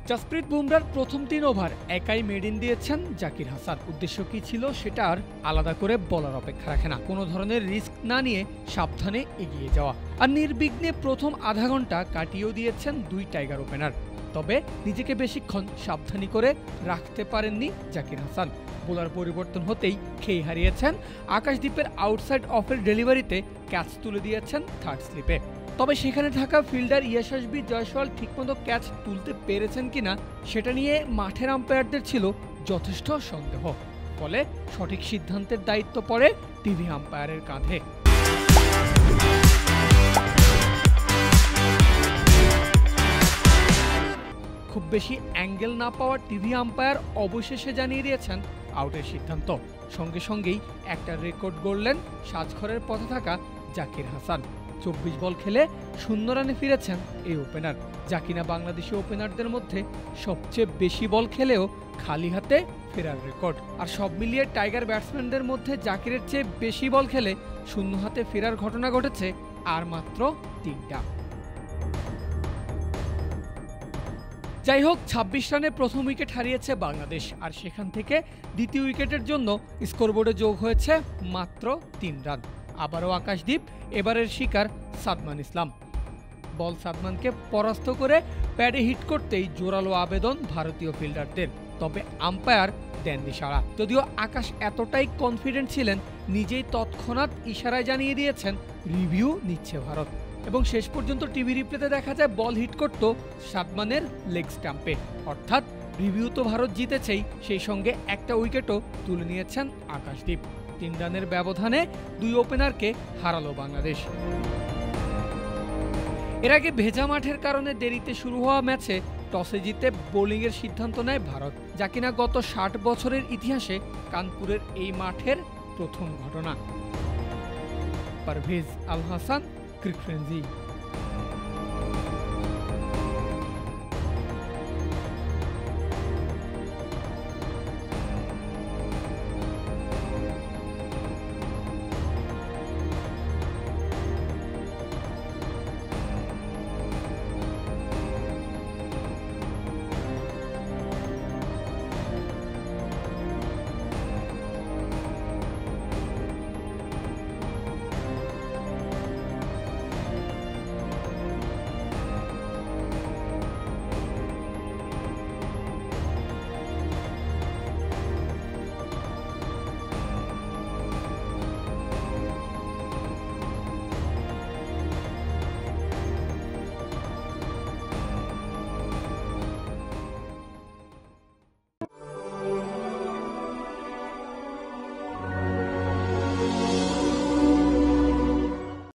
জাসপ্রীত বুমরার প্রথম ৩ ওভার একাই মেডেন দিয়েছেন জাকির হাসান। উদ্দেশ্য কি ছিল সেটা আর আলাদা করে বলার অপেক্ষা রাখে না। কোনো ধরনের রিস্ক না নিয়ে সাবধানে এগিয়ে যাওয়া আর নির্বিঘ্নে প্রথম আধা ঘন্টা কাটিয়েও দিয়েছেন 2 টাইগার ওপেনার। তবে নিজেকে বেশিক্ষণ সাবধানী করে রাখতে পারেননি জাকির হাসান। বোলার পরিবর্তন হতেই খেই হারিয়েছেন। আকাশদ্বীপের আউটসাইড অফের ডেলিভারিতে ক্যাচ তুলে দিয়েছেন থার্ড স্লিপে। তবে সেখানে থাকা ফিল্ডার ইয়াশাসবি জয়সওয়াল ঠিকমতো ক্যাচ তুলতে পেরেছেন কিনা সেটা নিয়ে মাঠের আম্পায়ারদের ছিল যথেষ্ট সন্দেহ। ফলে সঠিক সিদ্ধান্তের দায়িত্ব পড়ে টিভি আম্পায়ারের কাঁধে। খুব বেশি অ্যাঙ্গেল না পাওয়া টিভি আম্পায়ার অবশেষে জানিয়ে দিয়েছেন আউটের সিদ্ধান্ত। সঙ্গে সঙ্গেই একটা রেকর্ড গড়লেন সাজঘরের পথে থাকা জাকির হাসান। 24 বল খেলে 0 রানে ফিরেছেন এই ওপেনার, যা কিনা বাংলাদেশি ওপেনারদের মধ্যে সবচেয়ে বেশি বল খেলেও খালি হাতে ফেরার রেকর্ড। আর সব মিলিয়ে টাইগার ব্যাটসম্যানদের মধ্যে জাকিরের চেয়ে বেশি বল খেলে 0 হাতে ফেরার ঘটনা ঘটেছে আর মাত্র 3টা। যাই হোক, 26 রানে প্রথম উইকেট হারিয়েছে বাংলাদেশ, আর সেখান থেকে দ্বিতীয় উইকেটের জন্য স্কোরবোর্ডে যোগ হয়েছে মাত্র 3 রান। আবারও আকাশদ্বীপ, এবারের শিকার সাদমান ইসলাম। বল সাদমানকে পরাস্ত করে প্যাডে হিট করতেই জোরালো আবেদন ভারতীয় ফিল্ডারদের। তবে আম্পায়ার দেননি সাড়া। যদিও আকাশ এতটাই কনফিডেন্ট ছিলেন, নিজেই তৎক্ষণাৎ ইশারায় জানিয়ে দিয়েছেন রিভিউ নিচ্ছে ভারত। এবং শেষ পর্যন্ত টিভি রিপ্লেতে দেখা যায় বল হিট করত সাদমানের লেগ স্টাম্পে। অর্থাৎ রিভিউ তো ভারত জিতেছেই, সেই সঙ্গে একটা উইকেটও তুলে নিয়েছেন আকাশদ্বীপ। 3 রানের ব্যবধানে 2 ওপেনারকে হারালো বাংলাদেশ। এর আগে ভেজা মাঠের কারণে দেরিতে শুরু হওয়া ম্যাচে টসে জিতে বোলিংয়ের সিদ্ধান্ত নেয় ভারত, যা কিনা গত 60 বছরের ইতিহাসে কানপুরের এই মাঠের প্রথম ঘটনা। পারভেজ আল হাসান, ক্রিক ফ্রেন্জি।